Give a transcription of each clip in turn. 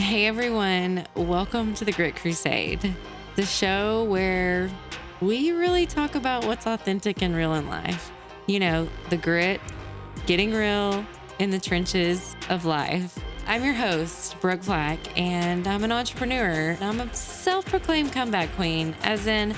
Hey everyone, welcome to the GRIT Crusade, the show where we really talk about what's authentic and real in life. You know, the grit, getting real in the trenches of life. I'm your host, Brooke Plack, and I'm an entrepreneur. I'm a self-proclaimed comeback queen, as in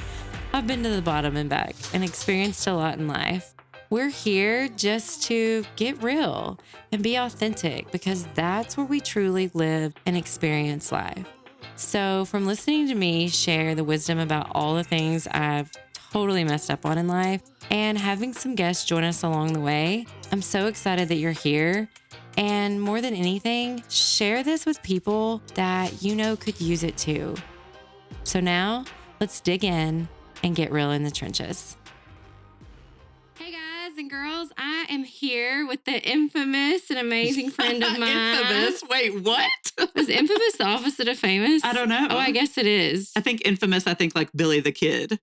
I've been to the bottom and back and experienced a lot in life. We're here just to get real and be authentic because that's where we truly live and experience life. So from listening to me share the wisdom about all the things I've totally messed up on in life and having some guests join us along the way, I'm so excited that you're here. And more than anything, share this with people that you know could use it too. So now let's dig in and get real in the trenches. Hey guys and girls, I am here with the infamous and amazing friend of mine. Infamous? Wait, what? Is infamous the opposite of famous? I don't know. Oh, I guess it is. I think infamous, like Billy the Kid.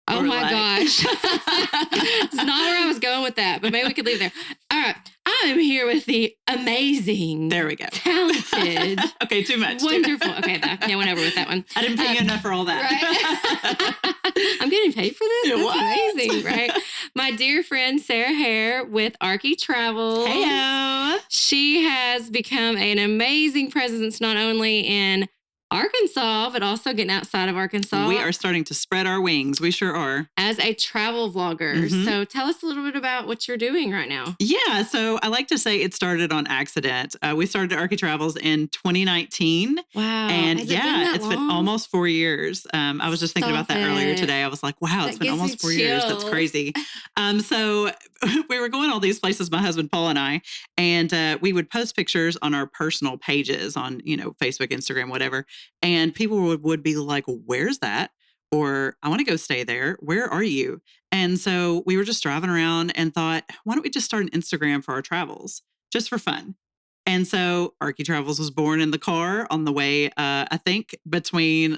Oh my gosh. It's not where I was going with that, but maybe we could leave there. All right. I am here with the amazing. There we go. Talented. Okay, too much. Wonderful. Okay, I went over with that one. I didn't pay you enough for all that. Right? I'm getting paid for this? That's What? amazing, right? My dear friend, Sarah Heer with Arkie Travels. Heyo. She has become an amazing presence, not only in Arkansas, but also getting outside of Arkansas. We are starting to spread our wings. We sure are. As a travel vlogger. Mm-hmm. So tell us a little bit about what you're doing right now. Yeah, so I like to say it started on accident. We started Arkie Travels in 2019. Wow. And Has it been that it's long? been almost 4 years. I was just thinking about that earlier today. I was like, wow, it's That been gives almost me 4 years. That's chills. crazy. So we were going all these places, my husband, Paul, and I, and we would post pictures on our personal pages on, Facebook, Instagram, whatever. And people would be like, where's that? Or I want to go stay there. Where are you? And so we were just driving around and thought, why don't we just start an Instagram for our travels just for fun? And so Arkie Travels was born in the car on the way, I think, between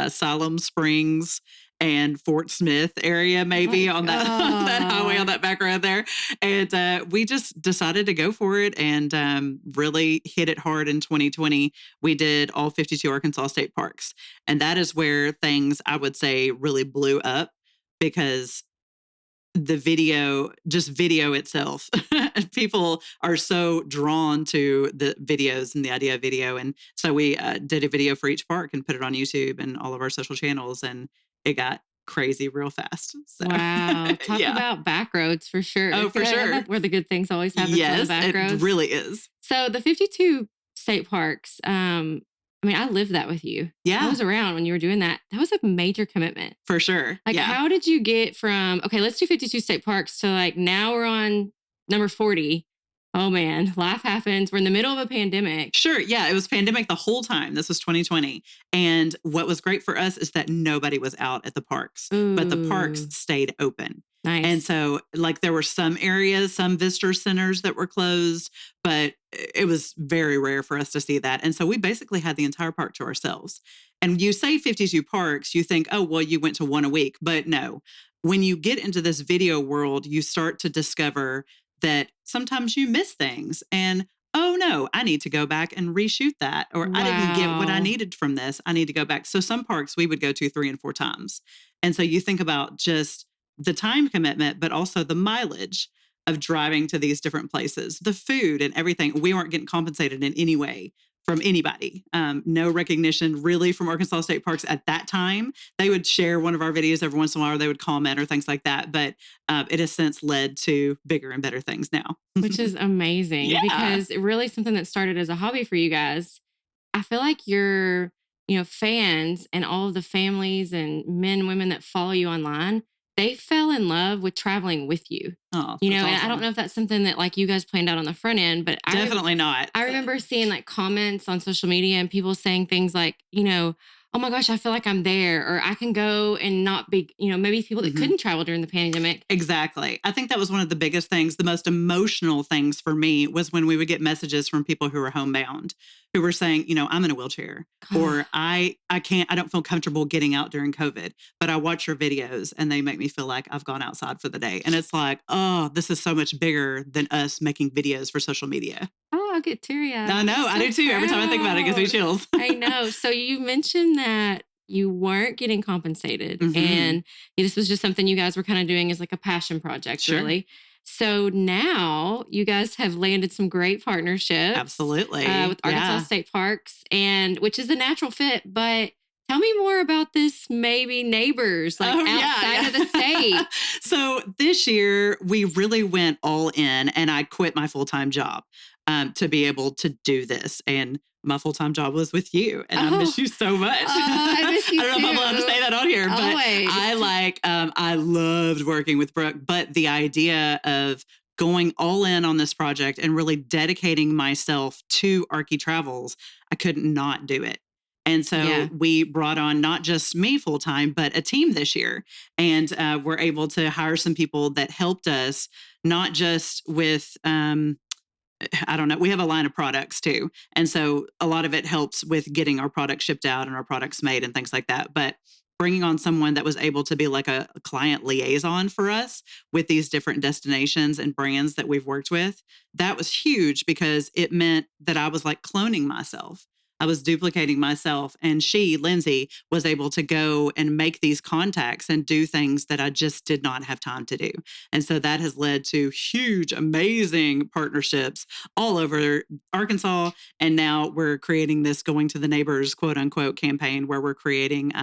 Siloam Springs and Fort Smith area, maybe on that highway on that back road there. And we just decided to go for it and really hit it hard in 2020. We did all 52 Arkansas state parks. And that is where things, I would say, really blew up because the video itself, people are so drawn to the videos and the idea of video. And so we did a video for each park and put it on YouTube and all of our social channels. And it got crazy real fast. So. Wow. Talk about back roads for sure. Oh, for sure. That's where the good things always happen on the Yes, back roads. it really is. So the 52 state parks, I lived that with you. Yeah. I was around when you were doing that. That was a major commitment. For sure. How did you get from, okay, let's do 52 state parks to now we're on number 40. Oh man, life happens. We're in the middle of a pandemic. Sure. Yeah. It was pandemic the whole time. This was 2020. And what was great for us is that nobody was out at the parks, but the parks stayed open. Nice. And so there were some areas, some visitor centers that were closed, but it was very rare for us to see that. And so we basically had the entire park to ourselves. And you say 52 parks, you think, oh, well, you went to one a week. But no, when you get into this video world, you start to discover that sometimes you miss things and, oh no, I need to go back and reshoot that. Or I didn't get what I needed from this. I need to go back. So some parks we would go to 3 and 4 times. And so you think about just the time commitment, but also the mileage of driving to these different places, the food and everything. We weren't getting compensated in any way from anybody. No recognition really from Arkansas State Parks at that time. They would share one of our videos every once in a while, or they would comment or things like that. But it has since led to bigger and better things now. Which is amazing because it really something that started as a hobby for you guys. I feel like your, fans and all of the families and men and women that follow you online, they fell in love with traveling with you. Oh, and awesome. I don't know if that's something that you guys planned out on the front end, but definitely not. I remember seeing comments on social media and people saying things like, oh my gosh, I feel like I'm there, or I can go and not be, maybe people that couldn't travel during the pandemic. Exactly. I think that was one of the biggest things, the most emotional things for me was when we would get messages from people who were homebound, who were saying, I'm in a wheelchair, or I don't feel comfortable getting out during COVID, but I watch your videos and they make me feel like I've gone outside for the day. And it's like, oh, this is so much bigger than us making videos for social media. Oh, I'll get teary-eyed. I know. I do too. Every time I think about it, it gives me chills. I know. So you mentioned that you weren't getting compensated, Mhm. and this was just something you guys were kind of doing as like a passion project, Sure. really. So now you guys have landed some great partnerships. Absolutely. With Arkansas State Parks, and which is a natural fit. But tell me more about this, maybe neighbors like outside of the state. So this year we really went all in, and I quit my full-time job to be able to do this. And my full-time job was with you, and I miss you so much. I miss you I don't know if I'm allowed to say that on here, but Always. I loved working with Brooke, but the idea of going all in on this project and really dedicating myself to Arkie Travels, I could not do it. And so we brought on not just me full time, but a team this year. And we're able to hire some people that helped us, not just with, I don't know, we have a line of products too. And so a lot of it helps with getting our products shipped out and our products made and things like that. But bringing on someone that was able to be like a client liaison for us with these different destinations and brands that we've worked with, that was huge because it meant that I was like cloning myself. I was duplicating myself, and she, Lindsay, was able to go and make these contacts and do things that I just did not have time to do. And so that has led to huge, amazing partnerships all over Arkansas. And now we're creating this Going to the Neighbors, quote unquote, campaign where we're creating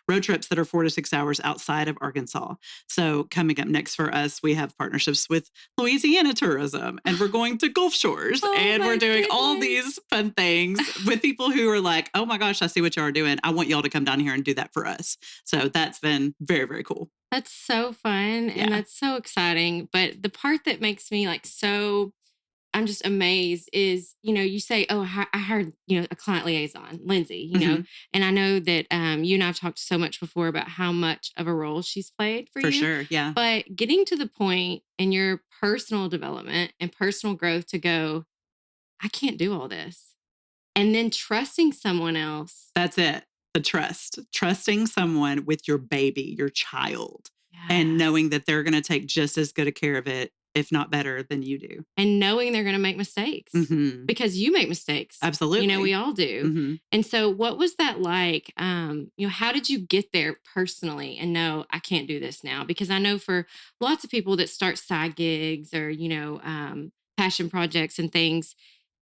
road trips that are 4 to 6 hours outside of Arkansas. So coming up next for us, we have partnerships with Louisiana Tourism, and we're going to Gulf Shores, and we're doing all these fun things with people who are like, oh my gosh, I see what y'all are doing. I want y'all to come down here and do that for us. So that's been very, very cool. That's so fun. And that's so exciting. But the part that makes me like so, I'm just amazed is, you say, oh, I hired, a client liaison, Lindsay, know, and I know that you and I've talked so much before about how much of a role she's played for you. For sure. Yeah. But getting to the point in your personal development and personal growth to go, I can't do all this. And then trusting someone else. That's it. The trusting someone with your baby, your child, and knowing that they're going to take just as good a care of it, if not better than you do. And knowing they're going to make mistakes because you make mistakes. Absolutely. We all do. And so what was that like? How did you get there personally and know I can't do this now? Because I know for lots of people that start side gigs or, passion projects and things,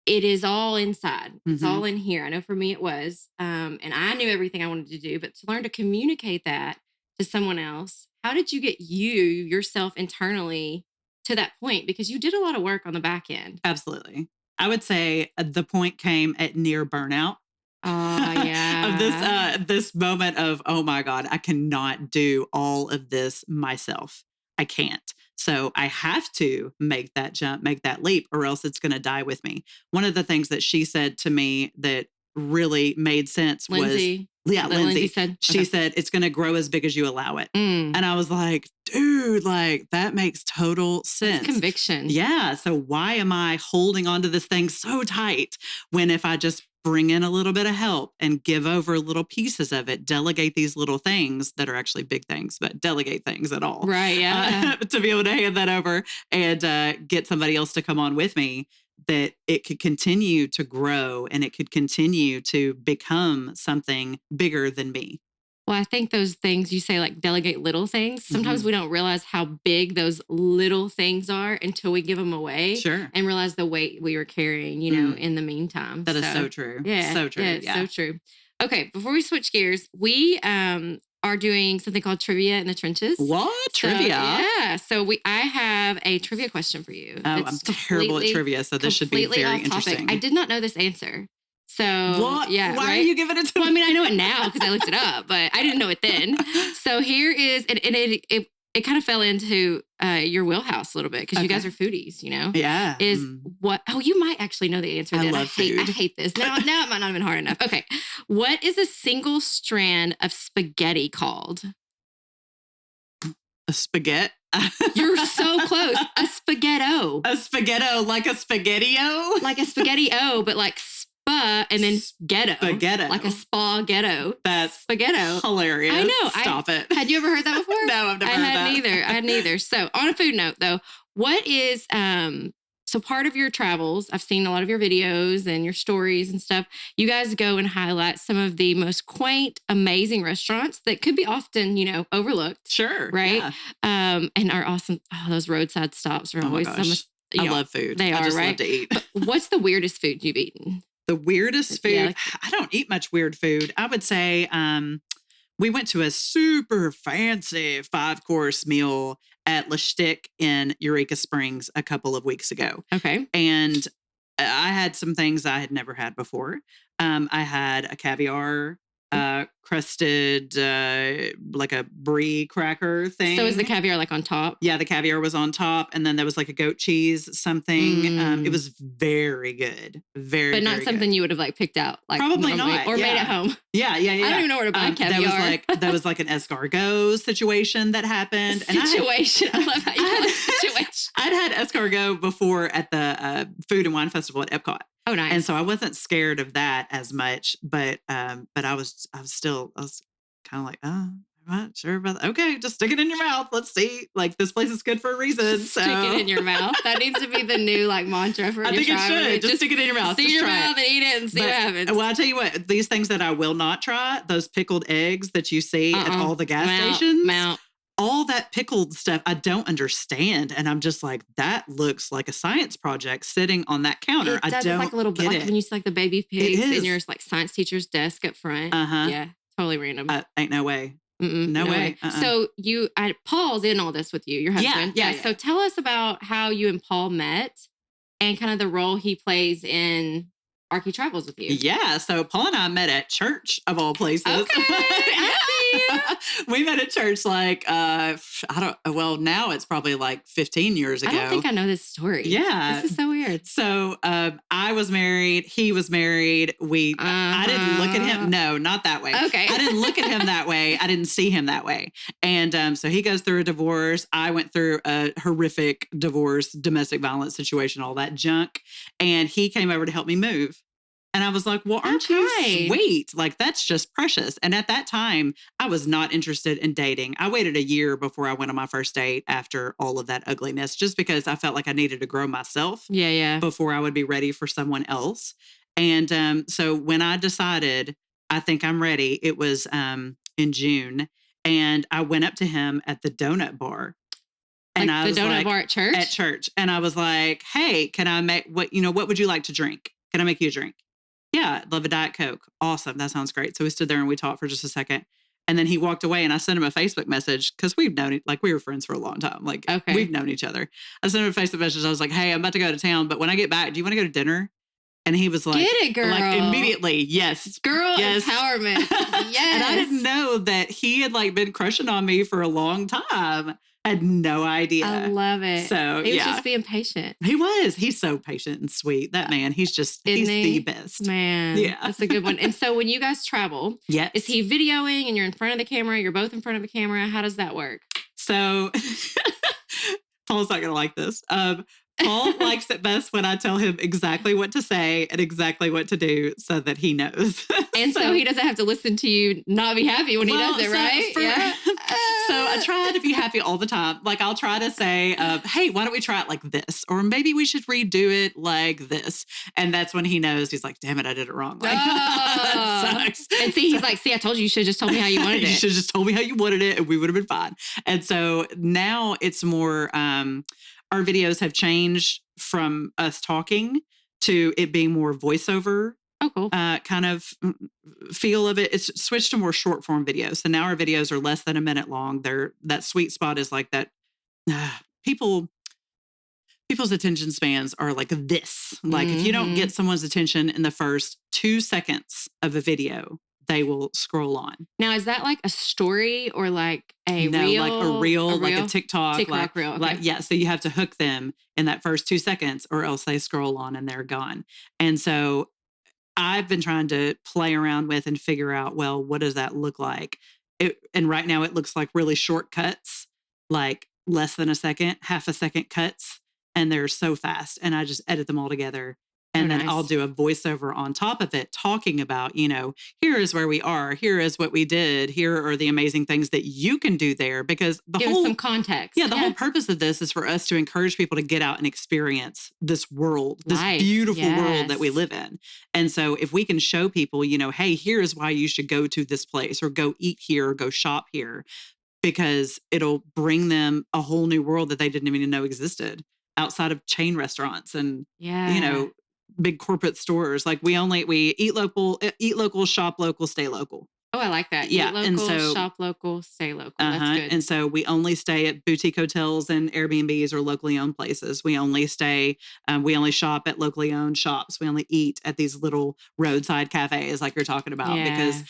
it is all inside. It's all in here. I know for me it was. And I knew everything I wanted to do, but to learn to communicate that to someone else, how did you get yourself internally to that point? Because you did a lot of work on the back end. Absolutely. I would say the point came at near burnout. Of this moment of, oh my God, I cannot do all of this myself. I can't. So I have to make that jump, make that leap, or else it's going to die with me. One of the things that she said to me that really made sense Lindsay. Lindsay said. She said, it's going to grow as big as you allow it. And I was like, dude, like that makes total sense. That's conviction. Yeah. So why am I holding onto this thing so tight when if I just bring in a little bit of help and give over little pieces of it, delegate these little things that are actually big things, but delegate things at all. Right. Yeah. To be able to hand that over and get somebody else to come on with me, that it could continue to grow and it could continue to become something bigger than me. Well, I think those things you say, like delegate little things, sometimes we don't realize how big those little things are until we give them away. Sure. And realize the weight we were carrying, in the meantime. That is so true. Yeah. So true. Yeah, so true. Okay. Before we switch gears, we are doing something called Trivia in the Trenches. What? Trivia? Yeah. So I have a trivia question for you. Oh, I'm terrible at trivia, so this should be very interesting. I did not know this answer. So what? Yeah, why are you giving it to me? Well, I mean, I know it now because I looked it up, but I didn't know it then. So here is, and it kind of fell into your wheelhouse a little bit because you guys are foodies, Yeah. What? Oh, you might actually know the answer. I love food. I hate this. Now it might not have been hard enough. Okay, what is a single strand of spaghetti called? A spaghetti. You're so close. A spaghetto. A spaghetto, like a spaghetti-o? Like a spaghetti-o, but like spa and then ghetto. Spaghetto. Like a spa ghetto. That's spaghetto. Hilarious. I know. Stop it. Had you ever heard that before? No, I've never heard that. I hadn't either. So on a food note though, what is So part of your travels, I've seen a lot of your videos and your stories and stuff. You guys go and highlight some of the most quaint, amazing restaurants that could be often, overlooked. Sure. Right. Yeah. And are awesome. Oh, those roadside stops are Oh my always gosh. I love food. They I are, just right? love to eat. But what's the weirdest food you've eaten? The weirdest food? Yeah, I don't eat much weird food. I would say we went to a super fancy 5-course meal at Le Stick in Eureka Springs a couple of weeks ago. Okay. And I had some things I had never had before. I had a caviar crusted, like a brie cracker thing. So is the caviar like on top? Yeah, the caviar was on top. And then there was like a goat cheese something. It was very good. But not something you would have like picked out. Like probably normally, not. Or made at home. Yeah. I don't even know where to buy caviar. That was like an escargot situation that happened. I love how you call it situation. I'd had escargot before at the Food and Wine Festival at Epcot. Oh, nice. And so I wasn't scared of that as much, but I was kind of like, oh, I'm not sure about that. Okay, just stick it in your mouth. Let's see. Like, this place is good for a reason. Stick it in your mouth. That needs to be the new like mantra for I think it should. Just stick it in your mouth. Stick it in your mouth and eat it and see what happens. Well, I tell you what, these things that I will not try, those pickled eggs that you see at all the gas stations. All that pickled stuff, I don't understand. And I'm just like, that looks like a science project sitting on that counter. I don't it's like a little bit like when you see like the baby pigs in your like science teacher's desk up front. Yeah, totally random. Ain't no way. No way. So Paul's in all this with you, your husband. Yeah. So tell us about how you and Paul met and kind of the role he plays in Arkie Travels with you. Yeah. So Paul and I met at church of all places. Okay. We met at church like, now it's probably like 15 years ago. I don't think I know this story. Yeah. This is so weird. So I was married. He was married. I didn't look at him. No, not that way. Okay. I didn't look at him that way. I didn't see him that way. And so he goes through a divorce. I went through a horrific divorce, domestic violence situation, all that junk. And he came over to help me move. And I was like, well, aren't you sweet? Like, that's just precious. And at that time, I was not interested in dating. I waited a year before I went on my first date after all of that ugliness, just because I felt like I needed to grow myself before I would be ready for someone else. And so when I decided, I think I'm ready, it was in June. And I went up to him at the donut bar. And I was the donut bar at church? At church. And I was like, hey, can I make what would you like to drink? Can I make you a drink? Yeah, I'd love a Diet Coke. Awesome. That sounds great. So we stood there and we talked for just a second. And then he walked away and I sent him a Facebook message because we've known, like, we were friends for a long time. Like, we've known each other. I sent him a Facebook message. I was like, hey, I'm about to go to town, but when I get back, do you want to go to dinner? And he was like, get it, girl. Like, immediately, yes. Girl empowerment. Yes. And I didn't know that he had like been crushing on me for a long time. I had no idea. I love it. So he was just being patient. He was. He's so patient and sweet. That man, he's the best. Man. Yeah. That's a good one. And so when you guys travel, is he videoing and you're in front of the camera? You're both in front of the camera. How does that work? So Paul's not going to like this. Paul likes it best when I tell him exactly what to say and exactly what to do so that he knows. And so he doesn't have to listen to you not be happy when he does it, right? So I try to be happy all the time. Like, I'll try to say, hey, why don't we try it like this? Or maybe we should redo it like this. And that's when he knows. He's like, damn it, I did it wrong. Like, that sucks. And he's like, I told you, you should have just told me how you wanted it. You should have just told me how you wanted it and we would have been fine. And so now it's more, our videos have changed from us talking to it being more voiceover. Oh, cool. Kind of feel of it. It's switched to more short form videos. So now our videos are less than a minute long. That sweet spot is like that. People's attention spans are like this. Like, if you don't get someone's attention in the first 2 seconds of a video, they will scroll on. Now, is that like a story or like a reel? Like a reel, like a TikTok. TikTok reel. Okay. So you have to hook them in that first 2 seconds or else they scroll on and they're gone. And so I've been trying to play around with and figure out, well, what does that look like? And right now it looks like really short cuts, like less than a second, half a second cuts. And they're so fast. And I just edit them all together And then I'll do a voiceover on top of it talking about, here is where we are. Here is what we did. Here are the amazing things that you can do there, because give us some context. Yeah, the whole purpose of this is for us to encourage people to get out and experience this world, this beautiful world that we live in. And so if we can show people, hey, here is why you should go to this place, or go eat here, or go shop here, because it'll bring them a whole new world that they didn't even know existed outside of chain restaurants and, big corporate stores. Like we eat local, shop local, stay local. Oh, I like that. Yeah. Eat local, and so, shop local, stay local. That's good. And so we only stay at boutique hotels and Airbnbs or locally owned places. We only shop at locally owned shops. We only eat at these little roadside cafes like you're talking about, because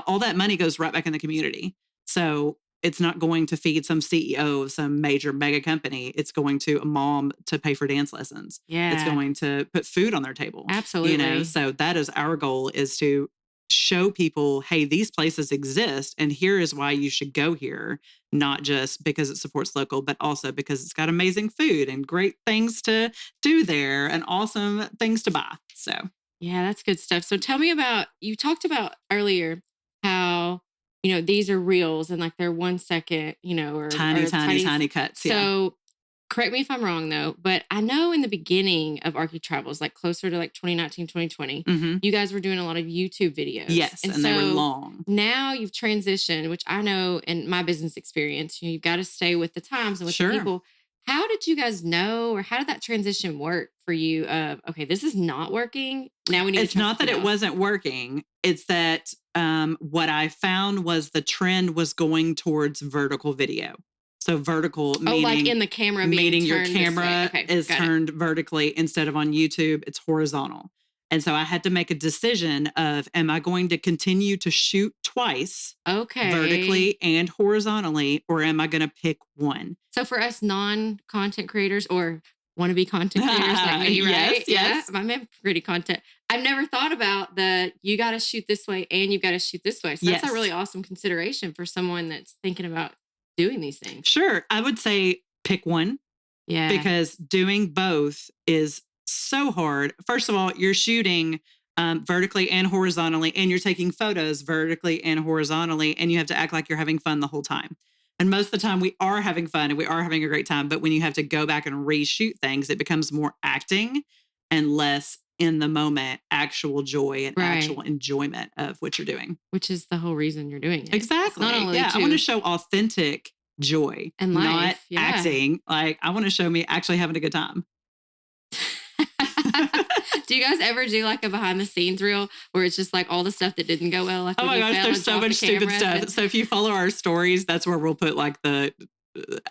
all that money goes right back in the community. So it's not going to feed some CEO of some major mega company. It's going to a mom to pay for dance lessons. Yeah. It's going to put food on their table. Absolutely. So that is our goal, is to show people, hey, these places exist and here is why you should go here, not just because it supports local, but also because it's got amazing food and great things to do there and awesome things to buy. So, yeah, that's good stuff. So tell me about, you talked about earlier how, these are reels and like they're 1 second, or tiny cuts. Yeah. So correct me if I'm wrong though, but I know in the beginning of Arkie Travels, like closer to like 2019, 2020, you guys were doing a lot of YouTube videos. Yes. And they were long. Now you've transitioned, which I know in my business experience, you've got to stay with the times and with the people. How did you guys know, or how did that transition work for you? Okay, this is not working. Now we need It's not that it wasn't working. It's that what I found was the trend was going towards vertical video. So vertical, meaning like in the camera, meaning your camera is turned vertically instead of on YouTube, it's horizontal. And so I had to make a decision of, am I going to continue to shoot twice, vertically and horizontally, or am I going to pick one? So for us non-content creators or wannabe content creators like me, right? Yes. I'm in pretty content. I've never thought about you got to shoot this way and you got to shoot this way. So that's a really awesome consideration for someone that's thinking about doing these things. Sure. I would say pick one. Yeah. Because doing both is so hard. First of all, you're shooting vertically and horizontally, and you're taking photos vertically and horizontally, and you have to act like you're having fun the whole time. And most of the time we are having fun and we are having a great time. But when you have to go back and reshoot things, it becomes more acting and less in the moment, actual joy and actual enjoyment of what you're doing. Which is the whole reason you're doing it. Exactly. Not only I want to show authentic joy and life, not acting. Like I want to show me actually having a good time. Do you guys ever do like a behind the scenes reel where it's just like all the stuff that didn't go well? Like oh my gosh, there's so much stupid stuff. So if you follow our stories, that's where we'll put like the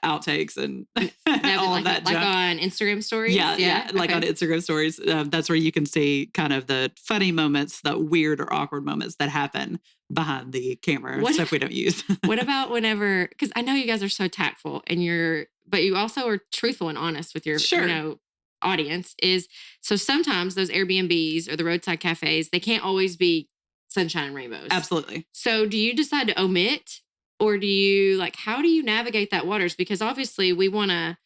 outtakes and all of that like junk. On Instagram stories. Yeah. Like on Instagram stories, that's where you can see kind of the funny moments, the weird or awkward moments that happen behind the camera, stuff we don't use. What about whenever? Because I know you guys are so tactful, but you also are truthful and honest with your audience. So sometimes those Airbnbs or the roadside cafes, they can't always be sunshine and rainbows. Absolutely. So do you decide to omit? Or do you how do you navigate that waters? Because obviously we want to,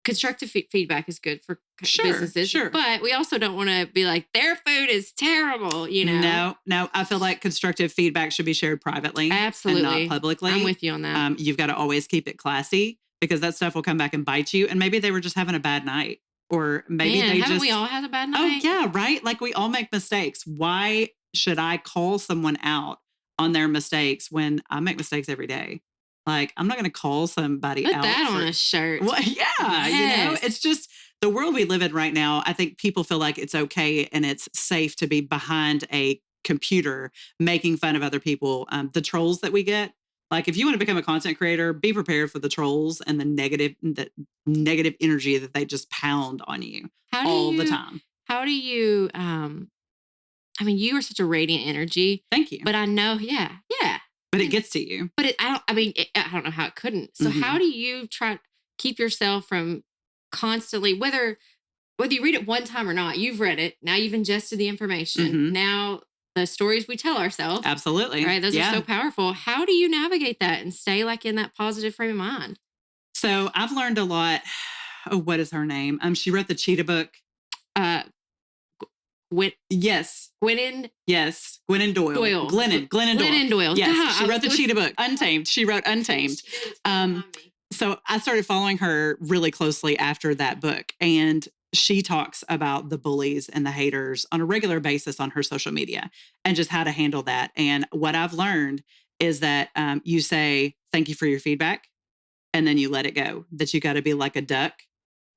constructive feedback is good for businesses. Sure. But we also don't want to be like, their food is terrible, No, I feel like constructive feedback should be shared privately. Absolutely. And not publicly. I'm with you on that. You've got to always keep it classy, because that stuff will come back and bite you. And maybe they were just having a bad night. Or maybe haven't we all had a bad night? Oh, yeah, right? Like we all make mistakes. Why should I call someone out on their mistakes when I make mistakes every day? Like, I'm not going to call somebody out. Put that on a shirt. Well, yeah. Yes. It's just the world we live in right now. I think people feel like it's okay and it's safe to be behind a computer making fun of other people. The trolls that we get. Like, if you want to become a content creator, be prepared for the trolls and the negative energy that they just pound on you the time. How do you, you are such a radiant energy. Thank you. But I know, yeah. But it gets to you. But I don't know how it couldn't. So how do you try to keep yourself from constantly, whether you read it one time or not, you've read it, now you've ingested the information, now the stories we tell ourselves. Absolutely. Right? Those are so powerful. How do you navigate that and stay like in that positive frame of mind? So I've learned a lot. Oh, what is her name? She wrote the Cheetah book. Yes. Gwennon. Yes. Glennon Doyle. Doyle. Glennon Doyle. Glennon Doyle. Yes. God, She wrote the cheetah book, Untamed. She wrote Untamed. So I started following her really closely after that book. And she talks about the bullies and the haters on a regular basis on her social media and just how to handle that. And what I've learned is that you say, thank you for your feedback. And then you let it go, that you got to be like a duck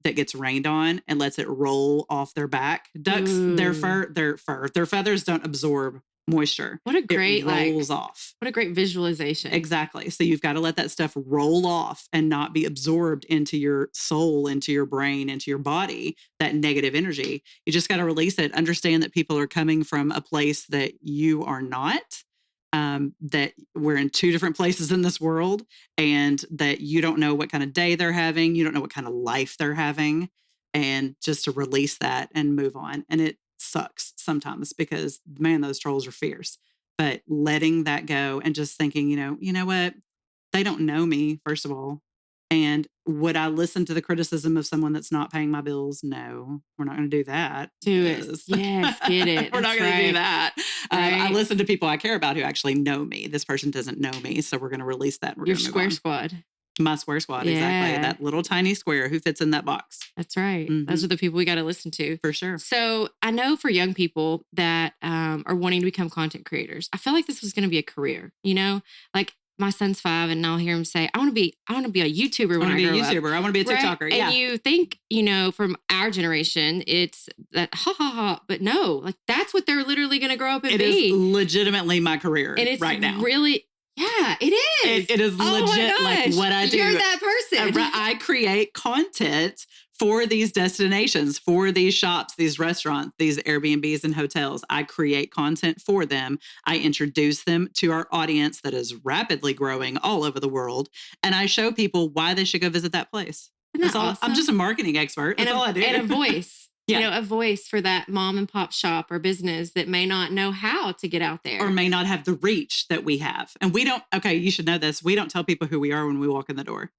that gets rained on and lets it roll off their back. Ducks, their feathers don't absorb moisture. What a great, it rolls off. What a great visualization. Exactly. So you've got to let that stuff roll off and not be absorbed into your soul, into your brain, into your body, that negative energy. You just got to release it. Understand that people are coming from a place that you are not. That we're in two different places in this world, and that you don't know what kind of day they're having. You don't know what kind of life they're having, and just to release that and move on. And it sucks sometimes because, man, those trolls are fierce, but letting that go and just thinking, you know what? They don't know me, first of all. And would I listen to the criticism of someone that's not paying my bills? No, we're not going to do that. Do it. Yes, get it. We're not going to do that. Right. I listen to people I care about who actually know me. This person doesn't know me, so we're going to release that. Your square squad. My square squad, exactly. That little tiny square who fits in that box. That's right. Mm-hmm. Those are the people we got to listen to. For sure. So I know for young people that are wanting to become content creators, I feel like this was going to be a career, like my son's 5 and I'll hear him say, I want to be a YouTuber when I grow up. I want to be a TikToker. Right? Yeah. And you think, from our generation, it's that but no, like that's what they're literally going to grow up and be. It is legitimately my career and it's right now. Really, yeah, it is. It is legit like what I do. You're that person. I create content for these destinations, for these shops, these restaurants, these Airbnbs and hotels. I create content for them. I introduce them to our audience that is rapidly growing all over the world. And I show people why they should go visit that place. That's all. Awesome? I'm just a marketing expert. That's all I do. And a voice. Yeah. A voice for that mom and pop shop or business that may not know how to get out there. Or may not have the reach that we have. And we don't, you should know this. We don't tell people who we are when we walk in the door.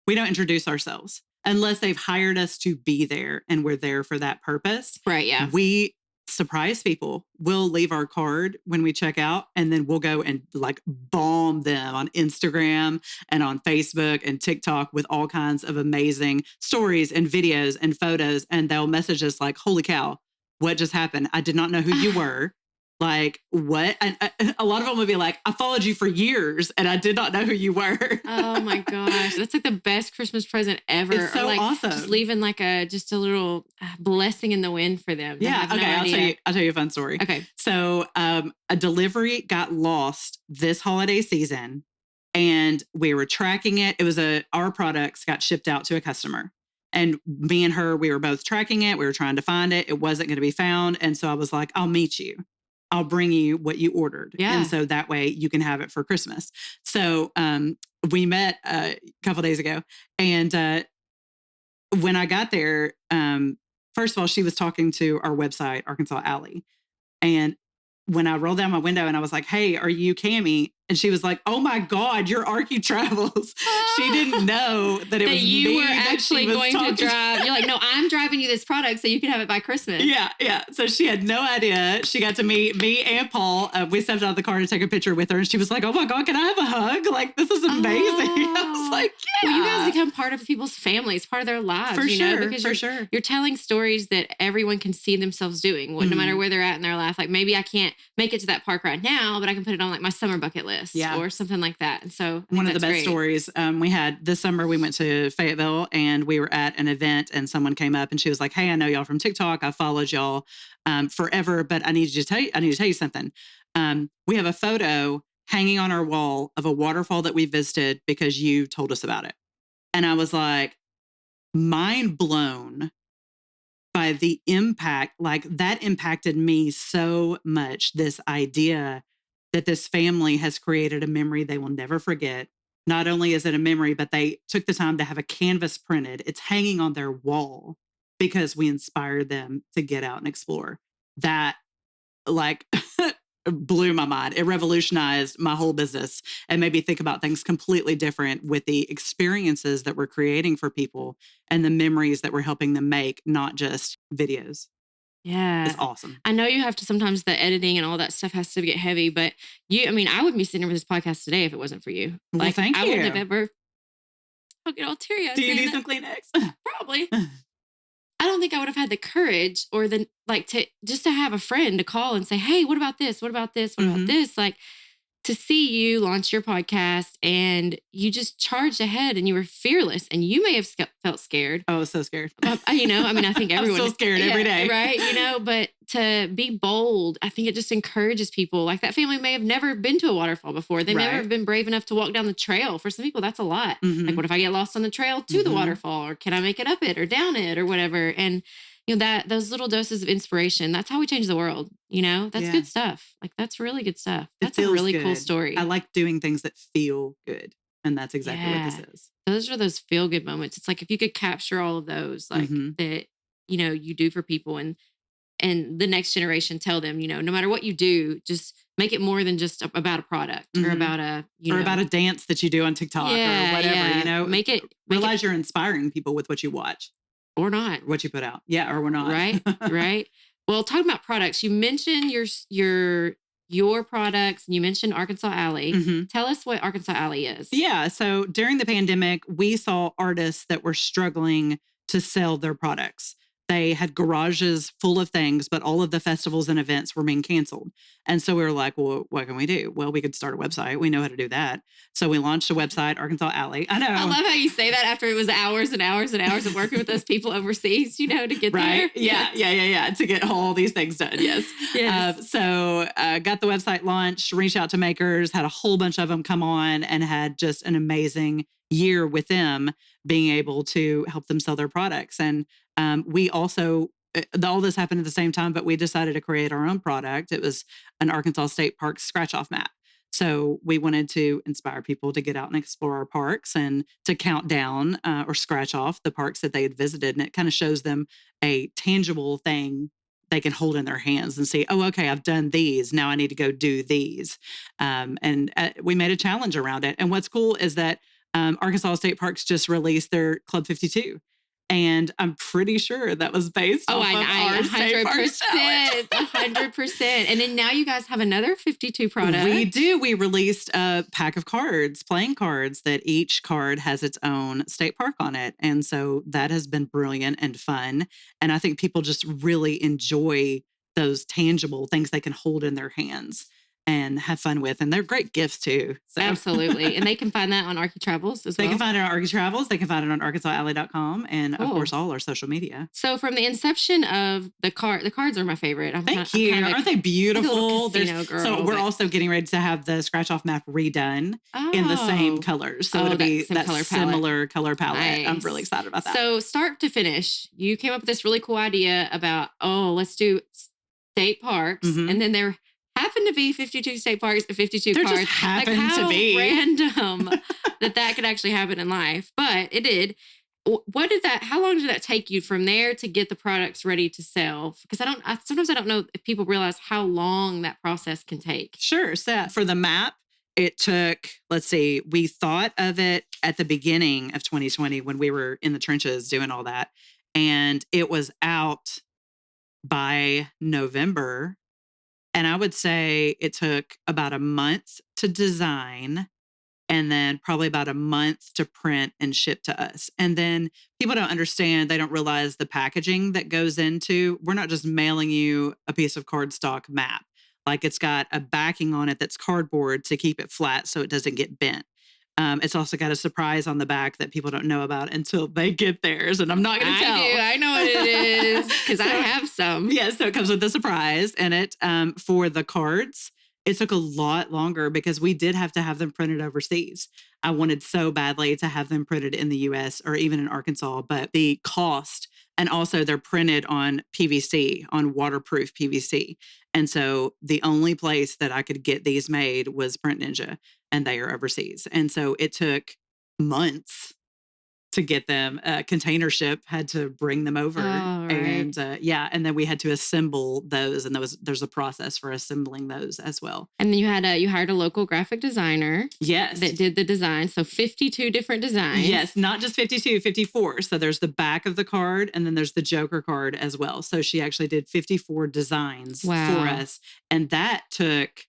We don't introduce ourselves unless they've hired us to be there and we're there for that purpose. Right, yeah. We surprise people. We'll leave our card when we check out, and then we'll go and bomb them on Instagram and on Facebook and TikTok with all kinds of amazing stories and videos and photos. And they'll message us like, holy cow, what just happened? I did not know who you were. Like, what? And a lot of them would be like, I followed you for years and I did not know who you were. Oh my gosh. That's like the best Christmas present ever. It's so awesome. Just leaving just a little blessing in the wind for them. Yeah. Okay. I'll tell you a fun story. Okay. So a delivery got lost this holiday season and we were tracking it. It was our products got shipped out to a customer. And me and her, we were both tracking it. We were trying to find it. It wasn't going to be found. And so I was like, I'll meet you. I'll bring you what you ordered. Yeah. And so that way you can have it for Christmas. So we met a couple days ago. And when I got there, first of all, she was talking to our website, Arkansas Alley. And when I rolled down my window and I was like, hey, are you Cammie? And she was like, oh my God, you're Arkie Travels. She didn't know that it was you me were actually going to drive. You're like, no, I'm driving you this product so you can have it by Christmas. Yeah, yeah. So she had no idea. She got to meet me and Paul. We stepped out of the car to take a picture with her. And she was like, oh my God, can I have a hug? Like, this is amazing. I was like, yeah. Well, you guys become part of people's families, part of their lives. For sure, because you're telling stories that everyone can see themselves doing, no matter where they're at in their life. Like, maybe I can't make it to that park right now, but I can put it on like my summer bucket list. Or something like that. And so one of the best stories we had this summer, we went to Fayetteville and we were at an event and someone came up and she was like, hey, I know y'all from TikTok. I followed y'all forever, but I need to tell you something. We have a photo hanging on our wall of a waterfall that we visited because you told us about it. And I was like, mind blown by the impact. Like, that impacted me so much, this idea that this family has created a memory they will never forget. Not only is it a memory, but they took the time to have a canvas printed. It's hanging on their wall because we inspired them to get out and explore. That blew my mind. It revolutionized my whole business and made me think about things completely different with the experiences that we're creating for people and the memories that we're helping them make, not just videos. Yeah. It's awesome. I know you have to sometimes the editing and all that stuff has to get heavy, but I mean, I wouldn't be sitting here with this podcast today if it wasn't for you. Well, Like, thank I you. wouldn't have ever. I'll get all teary eyed. Do you need some Kleenex? Probably. I don't think I would have had the courage or the to have a friend to call and say, hey, what about this? What about this? What about this? Like, to see you launch your podcast and you just charged ahead and you were fearless and you may have felt scared. Oh, so scared. I mean, I think everyone I'm so scared every day. Right. But to be bold, I think it just encourages people. Like, that family may have never been to a waterfall before. They never have been brave enough to walk down the trail. For some people, that's a lot. Like, what if I get lost on the trail to the waterfall, or can I make it up it or down it or whatever? And those little doses of inspiration, that's how we change the world. That's good stuff. Like, that's really good stuff. That's a really cool story. I like doing things that feel good. And that's exactly what this is. Those are those feel good moments. It's like, if you could capture all of those, like that, you do for people and the next generation, tell them, no matter what you do, just make it more than just about a product or about about a dance that you do on TikTok or whatever, Make it you're inspiring people with what you watch. Or not. What you put out. Yeah, or we're not. Right, right. Well, talking about products, you mentioned your products, and you mentioned Arkansas Alley. Tell us what Arkansas Alley is. Yeah, so during the pandemic, we saw artists that were struggling to sell their products. They had garages full of things, but all of the festivals and events were being canceled. And so we were like, well, what can we do? Well, we could start a website. We know how to do that. So we launched a website, Arkansas Alley. I know. I love how you say that after it was hours and hours and hours of working with those people overseas, to get there. Yeah. To get all these things done. Yes. So got the website launched, reached out to makers, had a whole bunch of them come on, and had just an amazing year with them, being able to help them sell their products. And we also, all this happened at the same time, but we decided to create our own product. It was an Arkansas State Park scratch-off map. So we wanted to inspire people to get out and explore our parks and to count down or scratch off the parks that they had visited. And it kind of shows them a tangible thing they can hold in their hands and say, oh, okay, I've done these. Now I need to go do these. And we made a challenge around it. And what's cool is that Arkansas State Parks just released their Club 52. And I'm pretty sure that was based off of our State Park challenge. 100%. And then now you guys have another 52 product. We do. We released a pack of cards, playing cards, that each card has its own state park on it. And so that has been brilliant and fun. And I think people just really enjoy those tangible things they can hold in their hands and have fun with. And they're great gifts too. So. Absolutely. And they can find that on Arkie Travels as well. They can find it on Arkie Travels. They can find it on ArkansasAlley.com. And of course, all our social media. So from the inception of the cards are my favorite. Thank you. Aren't they beautiful? Girl, so we're also getting ready to have the scratch off map redone in the same colors. So it'll be that similar color palette. Nice. I'm really excited about that. So start to finish, you came up with this really cool idea about, let's do state parks. And then there happened to be 52 state parks and 52 there cards. Just happened to be random that could actually happen in life, but it did. How long did that take you from there to get the products ready to sell? Because sometimes I don't know if people realize how long that process can take. Sure. So for the map, it took, we thought of it at the beginning of 2020 when we were in the trenches doing all that. And it was out by November. And I would say it took about a month to design and then probably about a month to print and ship to us. And then people don't understand, they don't realize the packaging that goes into, we're not just mailing you a piece of cardstock map. Like, it's got a backing on it that's cardboard to keep it flat so it doesn't get bent. It's also got a surprise on the back that people don't know about until they get theirs. And I'm not going to tell. I know what it is because I have some. Yeah, so it comes with a surprise in it. For the cards, it took a lot longer because we did have to have them printed overseas. I wanted so badly to have them printed in the U.S. or even in Arkansas, but the cost, and also they're printed on PVC, on waterproof PVC. And so the only place that I could get these made was Print Ninja, and they are overseas. And so it took months to get them. Container ship had to bring them over. Oh, right. And and then we had to assemble those. And there's a process for assembling those as well. And then you hired a local graphic designer. Yes. That did the design. So 52 different designs. Yes, not just 52, 54. So there's the back of the card and then there's the Joker card as well. So she actually did 54 designs for us. And that took,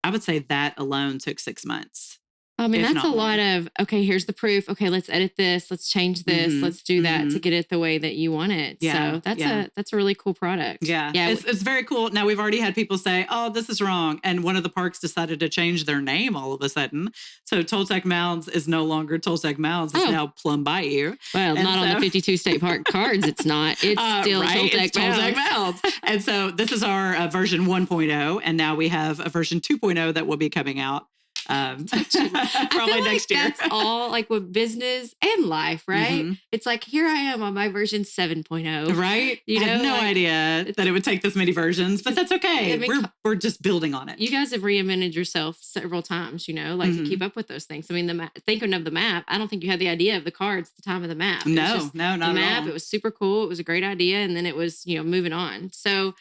I would say that alone took 6 months. I mean, that's a lot of, okay, here's the proof. Okay, let's edit this. Let's change this. Let's do that to get it the way that you want it. Yeah, so that's a really cool product. Yeah. It's very cool. Now, we've already had people say, oh, this is wrong. And one of the parks decided to change their name all of a sudden. So Toltec Mounds is no longer Toltec Mounds. It's now Plum Bayou. Well, not on the 52 state park cards. It's not. It's still Toltec Mounds. And so this is our version 1.0. And now we have a version 2.0 that will be coming out. Probably next year. That's all like with business and life, right? It's like, here I am on my version 7.0. Right? I had no idea that it would take this many versions, but that's okay. We're just building on it. You guys have reinvented yourself several times, to keep up with those things. I mean, thinking of the map, I don't think you had the idea of the cards at the time of the map. No, not the map. At all. It was super cool. It was a great idea. And then it was, moving on. So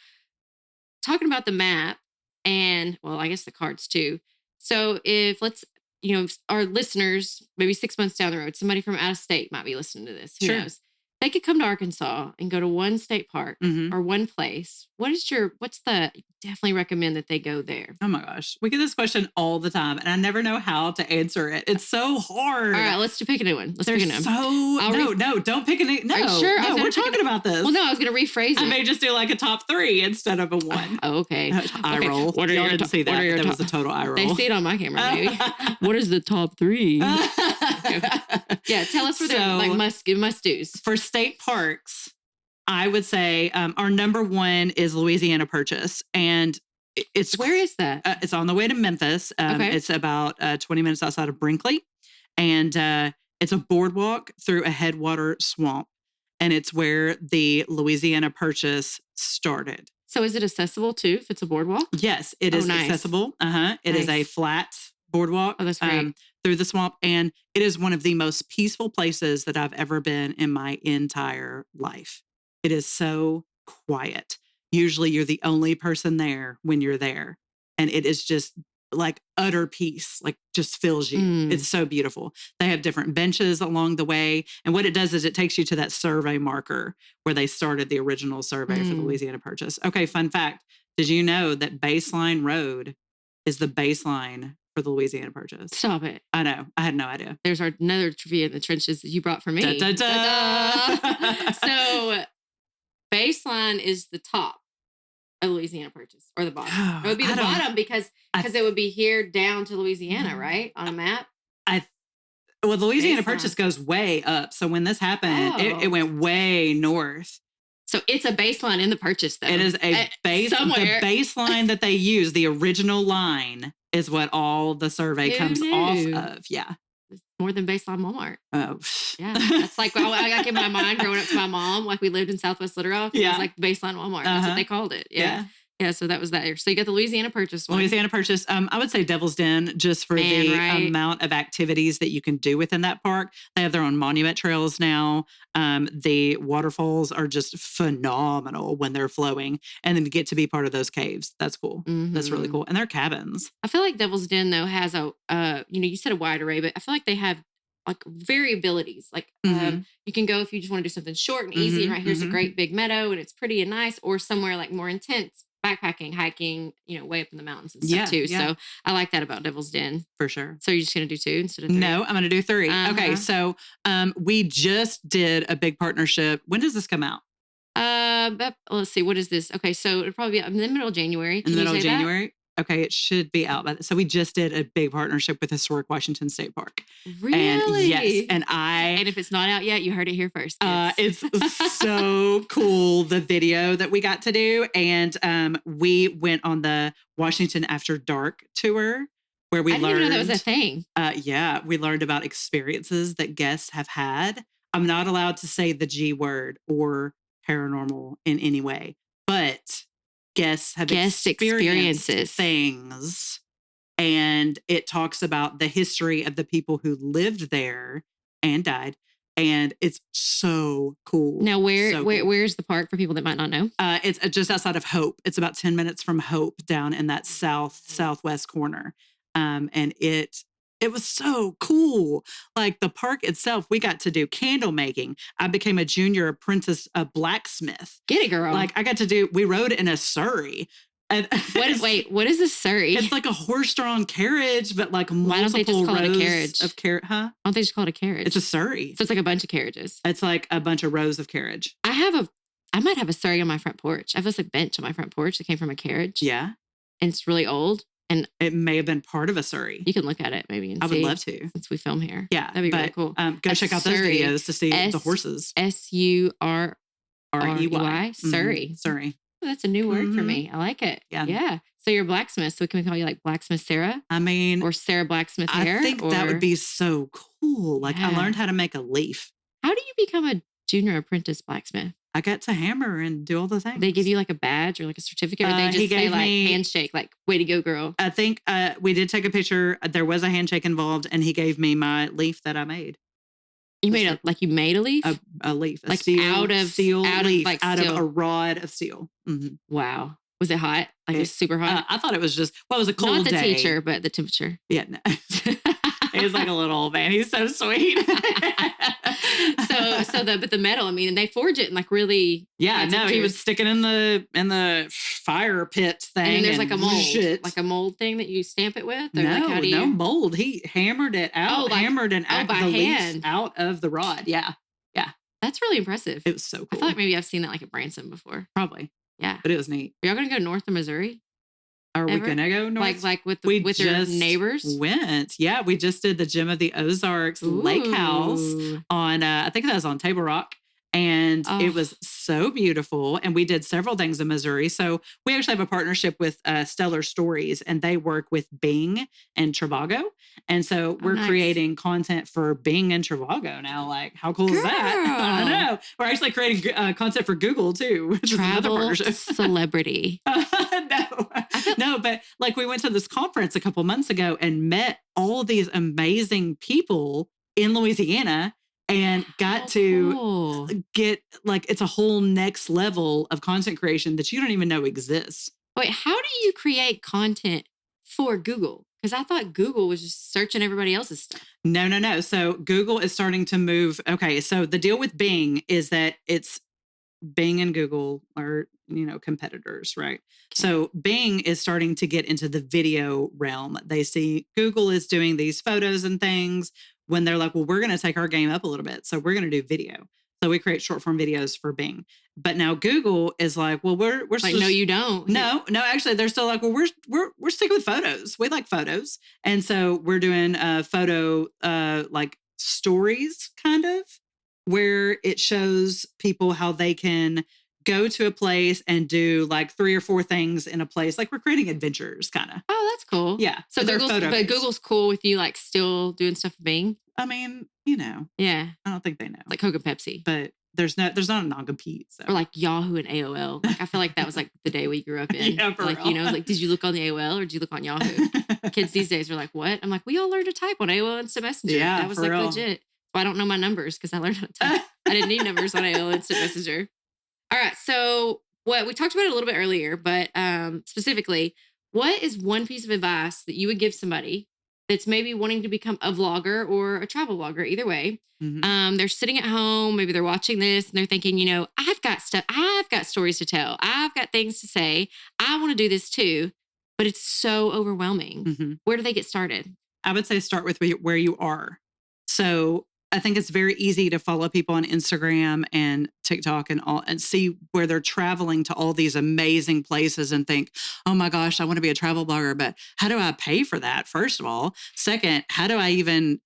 talking about the map and, well, I guess the cards too. So if our listeners, maybe 6 months down the road, somebody from out of state might be listening to this. Who knows? They could come to Arkansas and go to one state park or one place. Definitely recommend that they go there. Oh my gosh. We get this question all the time and I never know how to answer it. It's so hard. All right, let's pick a new one. Let's pick a new one. No, don't pick a new. No, are you sure? No, we're talking about this. Well, no, I was going to rephrase it. I may just do like a top 3 instead of a 1. Oh, okay. Eye roll. What are Y'all didn't see that. That was a total eye roll. They see it on my camera, maybe. What is the top 3? Yeah, tell us what they're must-dos. For state parks, I would say our number 1 is Louisiana Purchase. And where is that? It's on the way to Memphis. It's about 20 minutes outside of Brinkley. And it's a boardwalk through a headwater swamp. And it's where the Louisiana Purchase started. So is it accessible too if it's a boardwalk? Yes, it is accessible. It is a flat boardwalk that's great. Through the swamp. And it is one of the most peaceful places that I've ever been in my entire life. It is so quiet. Usually you're the only person there when you're there. And it is just like utter peace, like just fills you. It's so beautiful. They have different benches along the way. And what it does is it takes you to that survey marker where they started the original survey for the Louisiana Purchase. Okay, fun fact. Did you know that Baseline Road is the baseline for the Louisiana Purchase? Stop it. I know. I had no idea. There's another trivia in the trenches that you brought for me. Da, da, da. So Baseline is the top of Louisiana Purchase, or the bottom. It would be the bottom because it would be here down to Louisiana, right? On a map. Well, the Louisiana Purchase goes way up. So when this happened, it went way north. So it's a baseline in the Purchase, though. It is a base. Somewhere. The baseline that they use, the original line, is what all the survey comes off of. Yeah. It's more than Baseline Walmart. Oh. Yeah. That's like, I got in my mind growing up to my mom, like we lived in Southwest Little Rock. It was like Baseline Walmart. That's what they called it. Yeah. Yeah, so that was that. So you got the Louisiana Purchase one. Louisiana Purchase. I would say Devil's Den, just for the amount of activities that you can do within that park. They have their own monument trails now. The waterfalls are just phenomenal when they're flowing. And then to get to be part of those caves. That's cool. That's really cool. And they're cabins. I feel like Devil's Den, though, has you said a wide array, but I feel like they have like variabilities. Like you can go if you just want to do something short and easy. And right here's a great big meadow and it's pretty and nice, or somewhere like more intense. Backpacking, hiking, way up in the mountains and stuff too. So I like that about Devil's Den. For sure. So you're just going to do 2 instead of 3? No, I'm going to do 3. Okay. So we just did a big partnership. When does this come out? Let's see. What is this? Okay. So it'll probably be in the middle of January. In the middle of January? Okay, it should be out by so we just did a big partnership with Historic Washington State Park. Really? And yes, and if it's not out yet, you heard it here first. It's so cool, the video that we got to do. And we went on the Washington After Dark tour where we learned. I didn't even know that was a thing. Yeah, we learned about experiences that guests have had. I'm not allowed to say the G word or paranormal in any way, but guests have experiences things, and it talks about the history of the people who lived there and died, And it's so cool. Now, So cool. where's the park for people that might not know? It's just outside of Hope. It's about 10 minutes from Hope down in that southwest corner. And it was so cool. Like the park itself, we got to do candle making. I became a junior apprentice, a blacksmith. Get it, girl. Like we rode in a Surrey. And what is a Surrey? It's like a horse-drawn carriage, but like multiple Why don't they just call it a carriage? Huh? Why don't they just call it a carriage? It's a Surrey. So it's like a bunch of carriages. It's like a bunch of rows of carriage. I might have a Surrey on my front porch. I have this like bench on my front porch that came from a carriage. Yeah. And it's really old. And it may have been part of a Surrey. You can look at it maybe and I see. would love to. Since we film here. Yeah. That'd be really cool. Go check out those videos to see the horses. Surrey. Surrey. Surrey. Oh, that's a new word for me. I like it. Yeah. Yeah. So you're a blacksmith. So can we call you like Blacksmith Sarah? I mean. Or Sarah Blacksmith Heer? I think that would be so cool. Like I learned how to make a leaf. How do you become a junior apprentice blacksmith? I got to hammer and do all the things. They give you like a badge or like a certificate, or they just say like handshake, like way to go, girl. I think we did take a picture. There was a handshake involved, and he gave me my leaf that I made. You made a leaf? A leaf, like steel, out of a rod of steel. Mm-hmm. Wow. Was it hot? Like it was super hot? I thought it was just, it was a cold day. Not the teacher, but the temperature. Yeah. No. He's like a little old man. He's so sweet. But the metal, I mean, and they forge it and like really. Yeah, no, he would stick it in the fire pit thing. And then there's like a mold, like a mold thing that you stamp it with. Or no mold. He hammered it out, by hand out of the rod. Yeah, yeah. That's really impressive. It was so cool. I feel like maybe I've seen that like at Branson before. Probably. Yeah, but it was neat. Are y'all gonna go north of Missouri? Are we gonna go north? Like with your neighbors? Went. Yeah, we just did the Gem of the Ozarks Lake House on I think that was on Table Rock. And it was so beautiful. And we did several things in Missouri. So we actually have a partnership with Stellar Stories, and they work with Bing and Trivago. And so we're creating content for Bing and Trivago now. Like, how cool is that? I know. We're actually creating content for Google too, which is another partnership. Celebrity. No, but like we went to this conference a couple months ago and met all these amazing people in Louisiana. And got to get like, it's a whole next level of content creation that you don't even know exists. Wait, how do you create content for Google? Because I thought Google was just searching everybody else's stuff. No. So Google is starting to move. Okay. So the deal with Bing is that it's Bing and Google are, competitors, right? Okay. So Bing is starting to get into the video realm. They see Google is doing these photos and things. When they're like, well, we're going to take our game up a little bit. So we're going to do video. So we create short form videos for Bing. But now Google is like, well, we're like, no, you don't. No, actually they're still like, well, we're sticking with photos. We like photos. And so we're doing photo like stories kind of, where it shows people how they can go to a place and do like 3 or 4 things in a place. Like we're creating adventures kind of. Oh, that's cool. Yeah. So Google's cool with you like still doing stuff for Bing? I mean, Yeah. I don't think they know. Like Coke and Pepsi. But there's not a non-compete. So. Or like Yahoo and AOL. Like I feel like that was like the day we grew up in. Yeah, for like, real. like, did you look on the AOL or did you look on Yahoo? Kids these days are like, what? I'm like, we all learned to type on AOL Instant Messenger. Yeah, that was for like real. legit. So I don't know my numbers because I learned how to type. I didn't need numbers on AOL Instant Messenger. All right. So what we talked about it a little bit earlier, but specifically, what is one piece of advice that you would give somebody that's maybe wanting to become a vlogger or a travel vlogger, either way? Mm-hmm. They're sitting at home, maybe they're watching this and they're thinking, I've got stories to tell. I've got things to say. I want to do this too, but it's so overwhelming. Mm-hmm. Where do they get started? I would say start with where you are. So I think it's very easy to follow people on Instagram and TikTok and see where they're traveling to all these amazing places and think, oh my gosh, I want to be a travel blogger, but how do I pay for that? First of all. Second, how do I even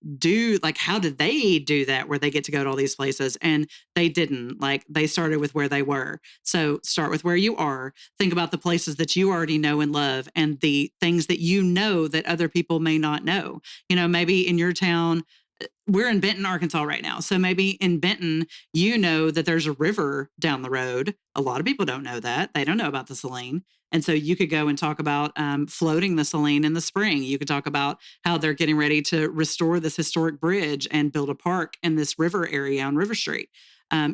how did they do that where they get to go to all these places? And they didn't. They started with where they were. So start with where you are. Think about the places that you already know and love and the things that you know that other people may not know. Maybe in your town, we're in Benton, Arkansas right now. So maybe in Benton, that there's a river down the road. A lot of people don't know that. They don't know about the Saline. And so you could go and talk about floating the Saline in the spring. You could talk about how they're getting ready to restore this historic bridge and build a park in this river area on River Street.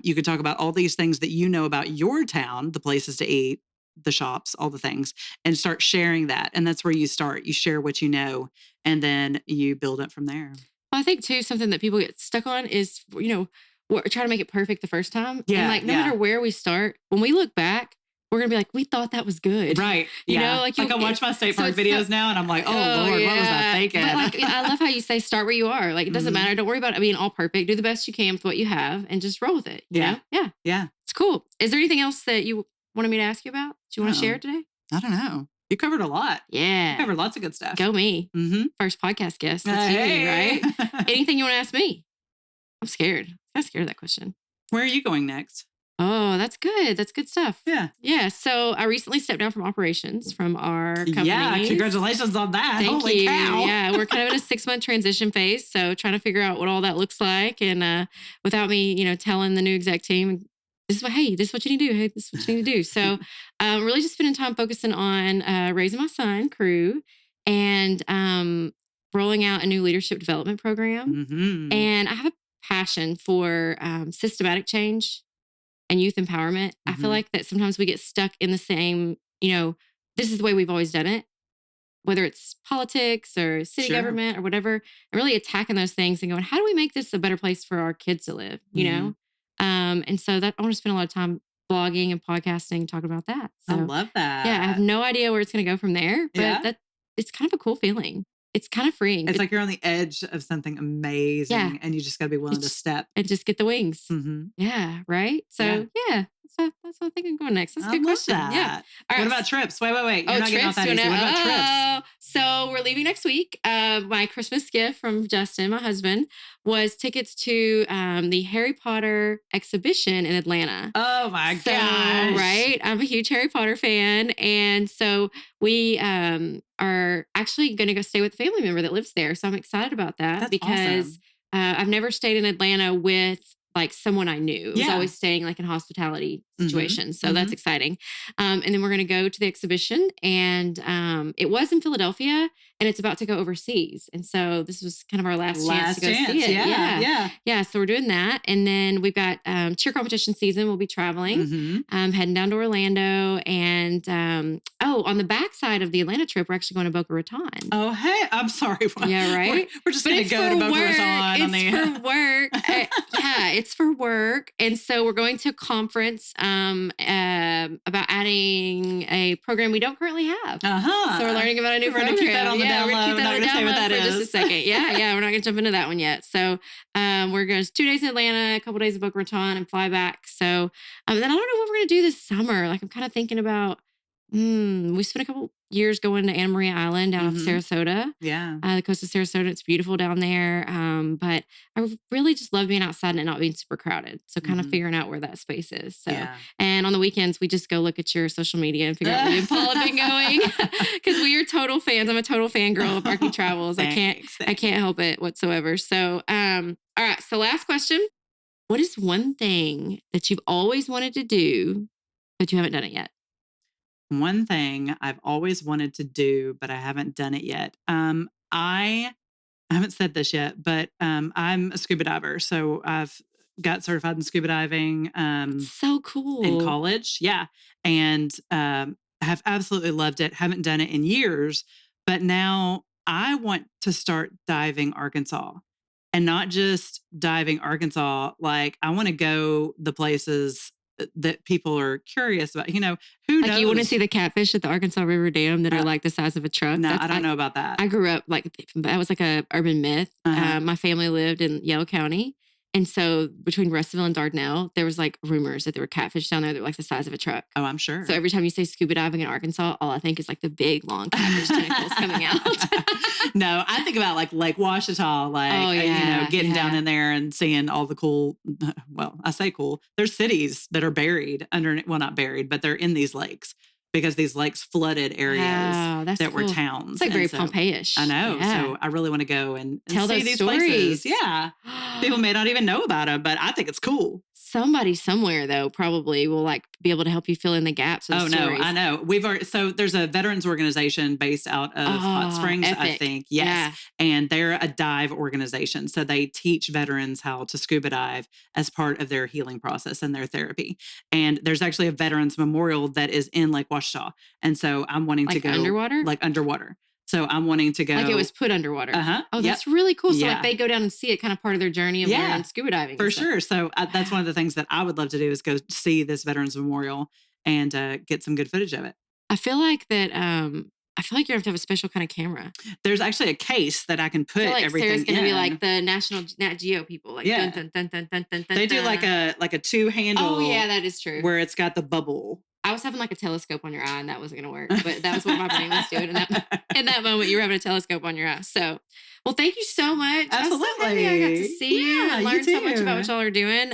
You could talk about all these things that you know about your town, the places to eat, the shops, all the things, and start sharing that. And that's where you start. You share what you know, and then you build up from there. Well, I think too, something that people get stuck on is, we're trying to make it perfect the first time. Yeah. And no matter where we start, when we look back, we're going to be like, we thought that was good. Right. You know, I watch my state park videos now and I'm like, oh Lord, what was I thinking? But I love how you say start where you are. Like, it doesn't matter. Don't worry about it being all perfect. Do the best you can with what you have and just roll with it. You know? Yeah. Yeah. It's cool. Is there anything else that you wanted me to ask you about? Do you want to share today? I don't know. You covered a lot. Yeah. You covered lots of good stuff. Go me. Mm-hmm. First podcast guest. That's you, right? Anything you want to ask me? I'm scared. I'm scared of that question. Where are you going next? Oh, that's good. That's good stuff. Yeah. Yeah. So I recently stepped down from operations from our company. Yeah. Congratulations on that. Thank Holy you. cow. Yeah. We're kind of in a 6-month transition phase. So trying to figure out what all that looks like. And without me, telling the new exec team, this is what you need to do. Hey, this is what you need to do. So really just spending time focusing on raising my son, Crew, and rolling out a new leadership development program. Mm-hmm. And I have a passion for systematic change and youth empowerment. I feel like that sometimes we get stuck in the same, this is the way we've always done it, whether it's politics or city government or whatever, and really attacking those things and going, how do we make this a better place for our kids to live, you know? And so that I want to spend a lot of time blogging and podcasting, talking about that. So, I love that. Yeah, I have no idea where it's going to go from there, but it's kind of a cool feeling. It's kind of freeing. It's like you're on the edge of something amazing and you just got to be willing to step. And just get the wings. Mm-hmm. Yeah, right? So, that's what I think I'm going next. That's a good question. That. Yeah. All right. What about trips? Wait. You're not getting off that easy. What about trips? So we're leaving next week. My Christmas gift from Justin, my husband, was tickets to the Harry Potter exhibition in Atlanta. Oh my gosh. Right? I'm a huge Harry Potter fan. And so we are actually going to go stay with a family member that lives there. So I'm excited about that. That's because awesome. I've never stayed in Atlanta with like someone I knew. It was always staying like in hospitality situations. So that's exciting. And then we're going to go to the exhibition, and it was in Philadelphia and it's about to go overseas. And so this was kind of our last chance to go see it. Yeah. So we're doing that. And then we've got cheer competition season. We'll be traveling, heading down to Orlando. And on the backside of the Atlanta trip, we're actually going to Boca Raton. Oh, hey, I'm sorry. Yeah, right? We're just going to go to Boca Raton. It's for work. It's for work. And so we're going to a conference about adding a program we don't currently have. So we're learning about a new program. Keep that on the download. We're going to keep that on the download for just a second. Yeah, we're not going to jump into that one yet. So we're going to 2 days in Atlanta, a couple days in Boca Raton, and fly back. So then I don't know what we're going to do this summer. Like I'm kind of thinking about, we spent a couple years going to Anna Maria Island out of Sarasota. Yeah. The coast of Sarasota. It's beautiful down there. But I really just love being outside and it not being super crowded. So kind of figuring out where that space is. So, and on the weekends, we just go look at your social media and figure out where you and Paul have been going. Because we are total fans. I'm a total fangirl of Arkie Travels. I can't help it whatsoever. So, all right. So last question. What is one thing that you've always wanted to do, but you haven't done it yet? One thing I've always wanted to do, but I haven't done it yet. I haven't said this yet, but I'm a scuba diver. So I've got certified in scuba diving. So cool. In college. Yeah. And have absolutely loved it. Haven't done it in years, but now I want to start diving Arkansas. And not just diving Arkansas. Like I want to go the places that people are curious about, who knows? You want to see the catfish at the Arkansas River Dam that are like the size of a truck? No, I don't know about that. I grew up that was like a urban myth. My family lived in Yale County. And so between Russellville and Dardanelle, there was like rumors that there were catfish down there that were like the size of a truck. Oh, I'm sure. So every time you say scuba diving in Arkansas, all I think is like the big long catfish tentacles coming out. No, I think about like Lake Ouachita, getting down in there and seeing all the cool, well, I say cool. There's cities that are buried under, well, not buried, but they're in these lakes. Because these lakes flooded areas that were towns. It's like very Pompeii-ish. I know. Yeah. So I really want to go and tell see those these stories. places. Yeah. People may not even know about them, but I think it's cool. Somebody somewhere though probably will like be able to help you fill in the gaps. Oh no, I know. So there's a veterans organization based out of Hot Springs, epic. I think. Yes. Yeah. And they're a dive organization. So they teach veterans how to scuba dive as part of their healing process and their therapy. And there's actually a veterans memorial that is in Lake Washita. And so I'm wanting to go underwater. So I'm wanting to go. Like it was put underwater. Oh, that's really cool. So like they go down and see it, kind of part of their journey of learning scuba diving. For sure. So that's one of the things that I would love to do is go see this Veterans Memorial and get some good footage of it. I feel like that. I feel like you have to have a special kind of camera. There's actually a case that I can put everything Sarah's going to in. be like the National Nat Geo people. Like dun, dun, dun, dun, dun, dun, they do like a 2-handle. Oh yeah, that is true. Where it's got the bubble. I was having like a telescope on your eye and that wasn't going to work, but that was what my brain was doing. In that moment, you were having a telescope on your eye. So, well, thank you so much. Absolutely. I'm so happy I got to see you and learn so much about what y'all are doing.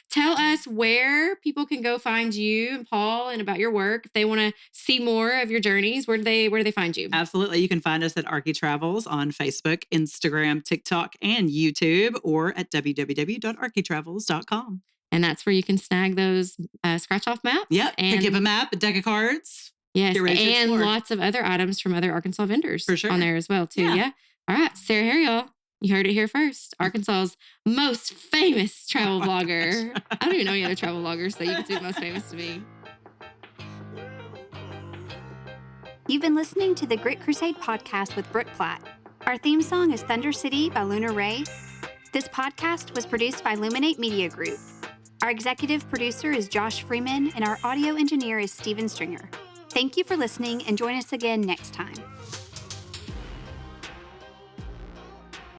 Tell us where people can go find you and Paul and about your work. If they want to see more of your journeys, where do they find you? Absolutely. You can find us at Arkie Travels on Facebook, Instagram, TikTok, and YouTube, or at www.arkietravels.com. And that's where you can snag those scratch-off maps. Yep. And pick up a map, a deck of cards. Yes, and lots of other items from other Arkansas vendors for sure on there as well, too. Yeah. All right. Sarah Heer, y'all. You heard it here first. Arkansas's most famous travel vlogger. I don't even know any other travel vloggers, so you can do the most famous to me. You've been listening to the GRIT Crusade podcast with Brooke Plack. Our theme song is Thunder City by Lunar Ray. This podcast was produced by Luminate Media Group. Our executive producer is Josh Freeman, and our audio engineer is Steven Stringer. Thank you for listening, and join us again next time.